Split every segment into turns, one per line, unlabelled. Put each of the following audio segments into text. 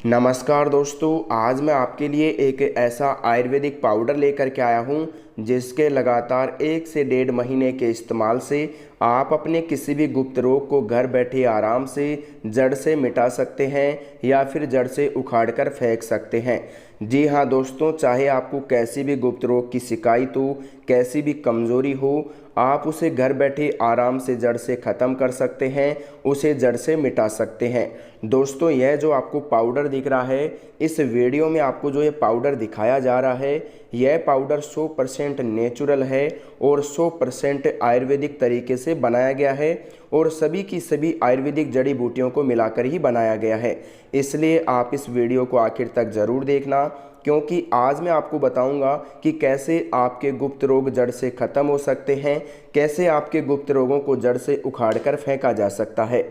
नमस्कार दोस्तों, आज मैं आपके लिए एक ऐसा आयुर्वेदिक पाउडर लेकर के आया हूँ जिसके लगातार 1 से 1.5 महीने के इस्तेमाल से आप अपने किसी भी गुप्त रोग को घर बैठे आराम से जड़ से मिटा सकते हैं या फिर जड़ से उखाड़ कर फेंक सकते हैं। जी हाँ दोस्तों, चाहे आपको कैसी भी गुप्त रोग की शिकायत हो, कैसी भी कमज़ोरी हो, आप उसे घर बैठे आराम से जड़ से ख़त्म कर सकते हैं, उसे जड़ से मिटा सकते हैं। दोस्तों, यह जो आपको पाउडर दिख रहा है, इस वीडियो में आपको जो ये पाउडर दिखाया जा रहा है, यह पाउडर 100% नेचुरल है और 100% आयुर्वेदिक तरीके से बनाया गया है और सभी की सभी आयुर्वेदिक जड़ी बूटियों को मिलाकर ही बनाया गया है। इसलिए आप इस वीडियो को आखिर तक ज़रूर देखना, क्योंकि आज मैं आपको बताऊंगा कि कैसे आपके गुप्त रोग जड़ से ख़त्म हो सकते हैं, कैसे आपके गुप्त रोगों को जड़ से उखाड़ कर फेंका जा सकता है।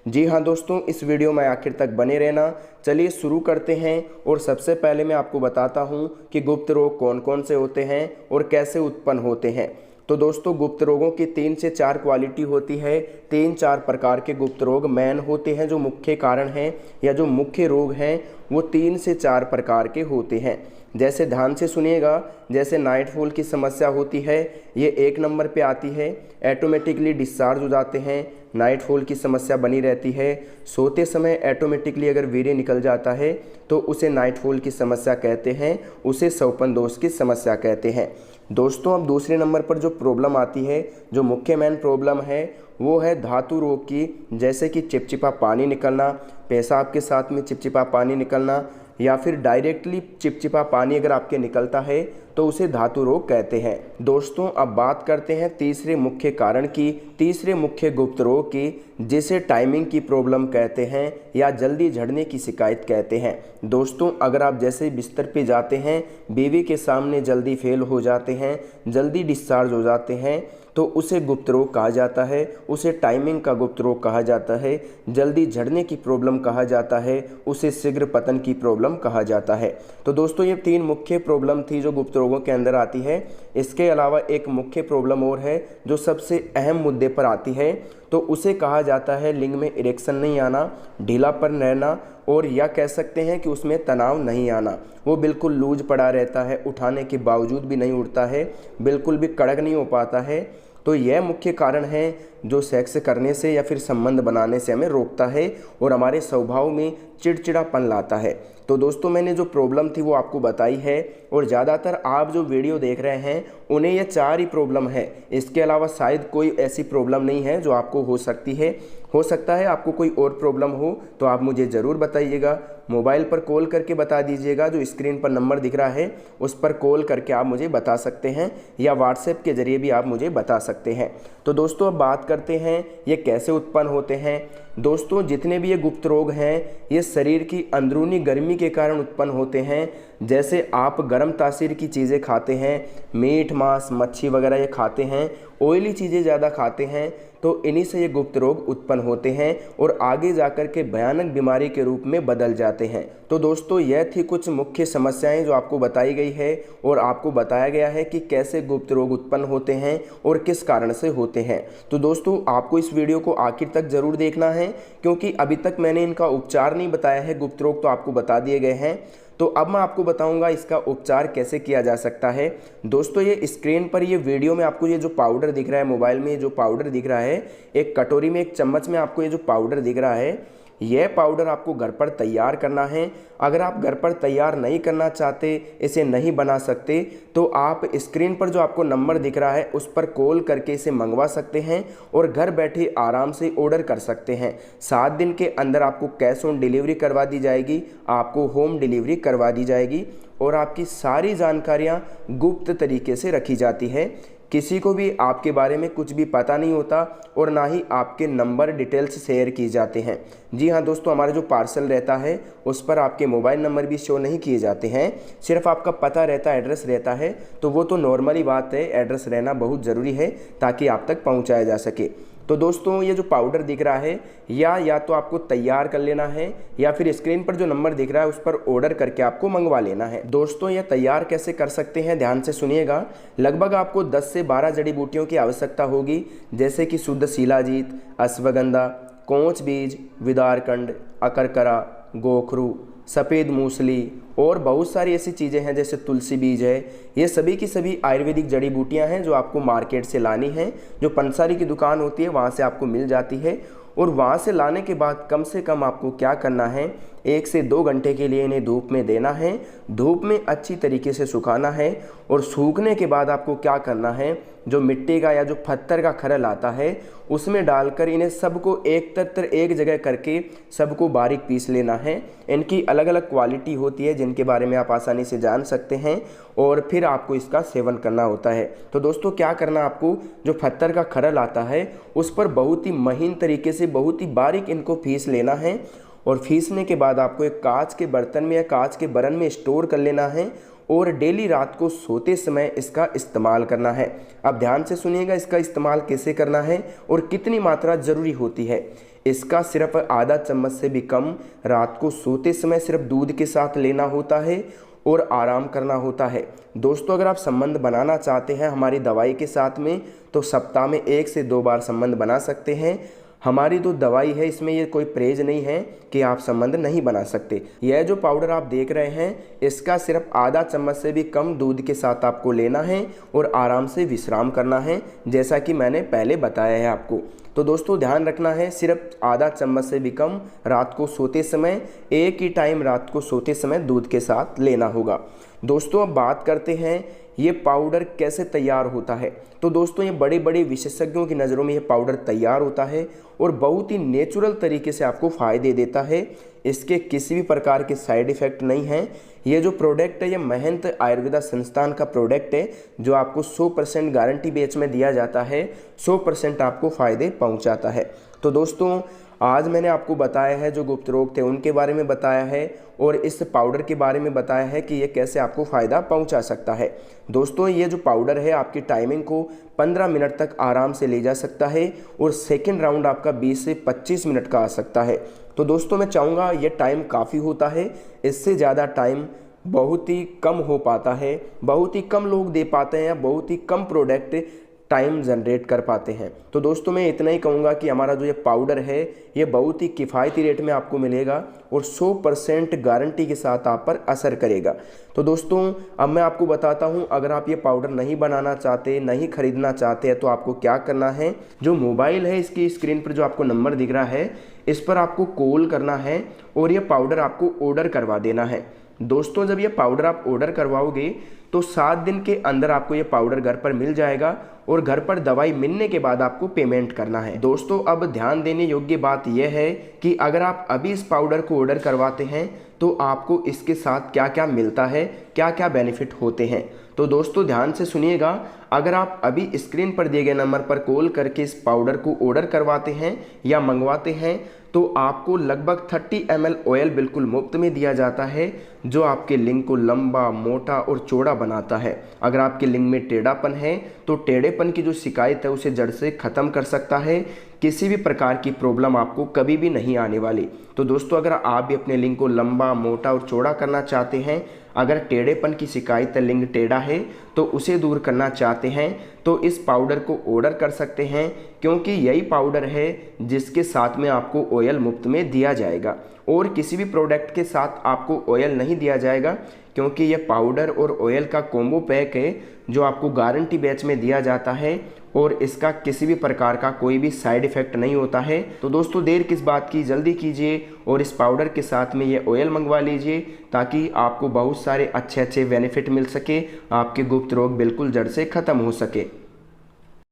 जी हाँ दोस्तों, इस वीडियो में आखिर तक बने रहना। चलिए शुरू करते हैं। और सबसे पहले मैं आपको बताता हूँ कि गुप्त रोग कौन कौन से होते हैं और कैसे उत्पन्न होते हैं। तो दोस्तों, गुप्त रोगों की 3 से 4 क्वालिटी होती है। 3-4 प्रकार के गुप्त रोग मैन होते हैं। जो मुख्य कारण हैं या जो मुख्य रोग हैं वो 3 से 4 प्रकार के होते हैं। जैसे ध्यान से सुनिएगा, जैसे नाइटफॉल की समस्या होती है, ये 1 नंबर पे आती है। ऑटोमेटिकली डिस्चार्ज हो जाते हैं, नाइटफॉल की समस्या बनी रहती है। सोते समय ऑटोमेटिकली अगर वीर्य निकल जाता है तो उसे नाइटफॉल की समस्या कहते हैं, उसे स्वपन दोष की समस्या कहते हैं। दोस्तों, अब दूसरे नंबर पर जो प्रॉब्लम आती है, जो मुख्य मेन प्रॉब्लम है, वो है धातु रोग की। जैसे कि चिपचिपा पानी निकलना, पेशाब के साथ में चिपचिपा पानी निकलना, या फिर डायरेक्टली चिपचिपा पानी अगर आपके निकलता है तो उसे धातु रोग कहते हैं। दोस्तों, अब बात करते हैं तीसरे मुख्य कारण की, तीसरे मुख्य गुप्त रोग की, जिसे टाइमिंग की प्रॉब्लम कहते हैं या जल्दी झड़ने की शिकायत कहते हैं। दोस्तों, अगर आप जैसे बिस्तर पे जाते हैं, बीवी के सामने जल्दी फेल हो जाते हैं, जल्दी डिस्चार्ज हो जाते हैं, तो उसे गुप्त रोग कहा जाता है, उसे टाइमिंग का गुप्त रोग कहा जाता है, जल्दी झड़ने की प्रॉब्लम कहा जाता है, उसे शीघ्र पतन की प्रॉब्लम कहा जाता है। तो दोस्तों, ये 3 मुख्य प्रॉब्लम थी जो गुप्त रोगों के अंदर आती है। इसके अलावा एक मुख्य प्रॉब्लम और है जो सबसे अहम मुद्दे पर आती है, तो उसे कहा जाता है लिंग में इरेक्शन नहीं आना, ढीलापन रहना, और या कह सकते हैं कि उसमें तनाव नहीं आना। वो बिल्कुल लूज पड़ा रहता है, उठाने के बावजूद भी नहीं उठता है, बिल्कुल भी कड़क नहीं हो पाता है। तो यह मुख्य कारण है जो सेक्स करने से या फिर संबंध बनाने से हमें रोकता है और हमारे स्वभाव में चिड़चिड़ापन लाता है। तो दोस्तों, मैंने जो प्रॉब्लम थी वो आपको बताई है, और ज़्यादातर आप जो वीडियो देख रहे हैं उन्हें ये 4 ही प्रॉब्लम है। इसके अलावा शायद कोई ऐसी प्रॉब्लम नहीं है जो आपको हो सकती है। हो सकता है आपको कोई और प्रॉब्लम हो तो आप मुझे ज़रूर बताइएगा। मोबाइल पर कॉल करके बता दीजिएगा, जो स्क्रीन पर नंबर दिख रहा है उस पर कॉल करके आप मुझे बता सकते हैं, या व्हाट्सएप के ज़रिए भी आप मुझे बता सकते हैं। तो दोस्तों, अब बात करते हैं ये कैसे उत्पन्न होते हैं। दोस्तों, जितने भी ये गुप्त रोग हैं ये शरीर की अंदरूनी गर्मी के कारण उत्पन्न होते हैं। जैसे आप गर्म तासीर की चीज़ें खाते हैं, मीट मांस मच्छी वगैरह ये खाते हैं, ऑयली चीज़ें ज़्यादा खाते हैं, तो इन्हीं से ये गुप्त रोग उत्पन्न होते हैं और आगे जाकर के भयानक बीमारी के रूप में बदल जाते हैं। तो दोस्तों, यह थी कुछ मुख्य समस्याएं जो आपको बताई गई है और आपको बताया गया है कि कैसे गुप्त रोग उत्पन्न होते हैं और किस कारण से होते हैं। तो दोस्तों, आपको इस वीडियो को आखिर तक ज़रूर देखना है, क्योंकि अभी तक मैंने इनका उपचार नहीं बताया है। गुप्त रोग तो आपको बता दिए गए हैं, तो अब मैं आपको बताऊंगा इसका उपचार कैसे किया जा सकता है। दोस्तों, ये स्क्रीन पर ये वीडियो में आपको ये जो पाउडर दिख रहा है, मोबाइल में ये जो पाउडर दिख रहा है, एक कटोरी में एक चम्मच में आपको ये जो पाउडर दिख रहा है, यह पाउडर आपको घर पर तैयार करना है। अगर आप घर पर तैयार नहीं करना चाहते, इसे नहीं बना सकते, तो आप स्क्रीन पर जो आपको नंबर दिख रहा है उस पर कॉल करके इसे मंगवा सकते हैं और घर बैठे आराम से ऑर्डर कर सकते हैं। 7 दिन के अंदर आपको कैश ऑन डिलीवरी करवा दी जाएगी, आपको होम डिलीवरी करवा दी जाएगी, और आपकी सारी जानकारियाँ गुप्त तरीके से रखी जाती है। किसी को भी आपके बारे में कुछ भी पता नहीं होता और ना ही आपके नंबर डिटेल्स शेयर की जाते हैं। जी हाँ दोस्तों, हमारा जो पार्सल रहता है उस पर आपके मोबाइल नंबर भी शो नहीं किए जाते हैं, सिर्फ आपका पता रहता है, एड्रेस रहता है। तो वो तो नॉर्मली बात है, एड्रेस रहना बहुत ज़रूरी है ताकि आप तक पहुँचाया जा सके। तो दोस्तों, ये जो पाउडर दिख रहा है या तो आपको तैयार कर लेना है, या फिर स्क्रीन पर जो नंबर दिख रहा है उस पर ऑर्डर करके आपको मंगवा लेना है। दोस्तों, ये तैयार कैसे कर सकते हैं, ध्यान से सुनिएगा। लगभग आपको 10 से 12 जड़ी बूटियों की आवश्यकता होगी, जैसे कि शुद्ध शिलाजीत, अश्वगंधा, कोंच बीज, विदारकंड, अकरकरा, गोखरू, सफ़ेद मूसली और बहुत सारी ऐसी चीज़ें हैं जैसे तुलसी बीज है। ये सभी की सभी आयुर्वेदिक जड़ी बूटियां हैं जो आपको मार्केट से लानी हैं, जो पंसारी की दुकान होती है वहाँ से आपको मिल जाती है। और वहाँ से लाने के बाद कम से कम आपको क्या करना है, 1 से 2 घंटे के लिए इन्हें धूप में देना है। धूप में अच्छी तरीके से सुखाना है और सूखने के बाद आपको क्या करना है, जो मिट्टी का या जो पत्थर का खरल आता है उसमें डालकर इन्हें सबको एक जगह करके सबको बारीक पीस लेना है। इनकी अलग अलग क्वालिटी होती है जिनके बारे में आप आसानी से जान सकते हैं और फिर आपको इसका सेवन करना होता है। तो दोस्तों क्या करना, आपको जो पत्थर का खरल आता है उस पर बहुत ही महीन तरीके से बहुत ही बारीक इनको पीस लेना है और पीसने के बाद आपको एक कांच के बर्तन में या कांच के बरन में स्टोर कर लेना है और डेली रात को सोते समय इसका इस्तेमाल करना है। अब ध्यान से सुनिएगा इसका इस्तेमाल कैसे करना है और कितनी मात्रा ज़रूरी होती है। इसका सिर्फ आधा चम्मच से भी कम रात को सोते समय सिर्फ दूध के साथ लेना होता है और आराम करना होता है। दोस्तों अगर आप संबंध बनाना चाहते हैं हमारी दवाई के साथ में तो सप्ताह में 1 से 2 बार संबंध बना सकते हैं। हमारी जो दवाई है इसमें ये कोई परहेज नहीं है कि आप संबंध नहीं बना सकते। यह जो पाउडर आप देख रहे हैं इसका सिर्फ आधा चम्मच से भी कम दूध के साथ आपको लेना है और आराम से विश्राम करना है, जैसा कि मैंने पहले बताया है आपको। तो दोस्तों ध्यान रखना है, सिर्फ आधा चम्मच से भी कम रात को सोते समय, एक ही टाइम रात को सोते समय दूध के साथ लेना होगा। दोस्तों अब बात करते हैं ये पाउडर कैसे तैयार होता है। तो दोस्तों ये बड़े बड़े विशेषज्ञों की नज़रों में ये पाउडर तैयार होता है और बहुत ही नेचुरल तरीके से आपको फ़ायदे देता है। इसके किसी भी प्रकार के साइड इफ़ेक्ट नहीं हैं। ये जो प्रोडक्ट है ये महंत आयुर्वेदा संस्थान का प्रोडक्ट है जो आपको 100% गारंटी बेच में दिया जाता है, 100% आपको फ़ायदे पहुंचाता है। तो दोस्तों आज मैंने आपको बताया है जो गुप्त रोग थे उनके बारे में बताया है और इस पाउडर के बारे में बताया है कि ये कैसे आपको फ़ायदा पहुंचा सकता है। दोस्तों ये जो पाउडर है आपकी टाइमिंग को 15 मिनट तक आराम से ले जा सकता है और सेकंड राउंड आपका 20 से 25 मिनट का आ सकता है। तो दोस्तों मैं चाहूँगा ये टाइम काफ़ी होता है, इससे ज़्यादा टाइम बहुत ही कम हो पाता है, बहुत ही कम लोग दे पाते हैं, बहुत ही कम प्रोडक्ट टाइम जनरेट कर पाते हैं। तो दोस्तों मैं इतना ही कहूँगा कि हमारा जो ये पाउडर है ये बहुत ही किफ़ायती रेट में आपको मिलेगा और 100% गारंटी के साथ आप पर असर करेगा। तो दोस्तों अब मैं आपको बताता हूँ, अगर आप ये पाउडर नहीं बनाना चाहते, नहीं खरीदना चाहते हैं तो आपको क्या करना है। जो मोबाइल है इसकी स्क्रीन पर जो आपको नंबर दिख रहा है इस पर आपको कॉल करना है और ये पाउडर आपको ऑर्डर करवा देना है। दोस्तों जब ये पाउडर आप ऑर्डर करवाओगे तो 7 दिन के अंदर आपको ये पाउडर घर पर मिल जाएगा और घर पर दवाई मिलने के बाद आपको पेमेंट करना है। दोस्तों अब ध्यान देने योग्य बात यह है कि अगर आप अभी इस पाउडर को ऑर्डर करवाते हैं तो आपको इसके साथ क्या क्या मिलता है, क्या क्या बेनिफिट होते हैं। तो दोस्तों ध्यान से सुनिएगा, अगर आप अभी स्क्रीन पर दिए गए नंबर पर कॉल करके इस पाउडर को ऑर्डर करवाते हैं या मंगवाते हैं तो आपको लगभग 30 ml ऑयल बिल्कुल मुफ्त में दिया जाता है जो आपके लिंग को लंबा, मोटा और चौड़ा बनाता है। अगर आपके लिंग में टेढ़ापन है तो टेढ़ेपन की जो शिकायत है उसे जड़ से ख़त्म कर सकता है। किसी भी प्रकार की प्रॉब्लम आपको कभी भी नहीं आने वाली। तो दोस्तों अगर आप भी अपने लिंग को लंबा, मोटा और चौड़ा करना चाहते हैं, अगर टेढ़ेपन की शिकायत है, लिंग टेढ़ा है तो उसे दूर करना चाहते हैं तो इस पाउडर को ऑर्डर कर सकते हैं, क्योंकि यही पाउडर है जिसके साथ में आपको ऑयल मुफ्त में दिया जाएगा और किसी भी प्रोडक्ट के साथ आपको ऑयल नहीं दिया जाएगा, क्योंकि यह पाउडर और ऑयल का कॉम्बो पैक है जो आपको गारंटी बैच में दिया जाता है और इसका किसी भी प्रकार का कोई भी साइड इफ़ेक्ट नहीं होता है। तो दोस्तों देर किस बात की, जल्दी कीजिए और इस पाउडर के साथ में ये ऑयल मंगवा लीजिए ताकि आपको बहुत सारे अच्छे बेनिफिट मिल सके, आपके गुप्त रोग बिल्कुल जड़ से ख़त्म हो सके।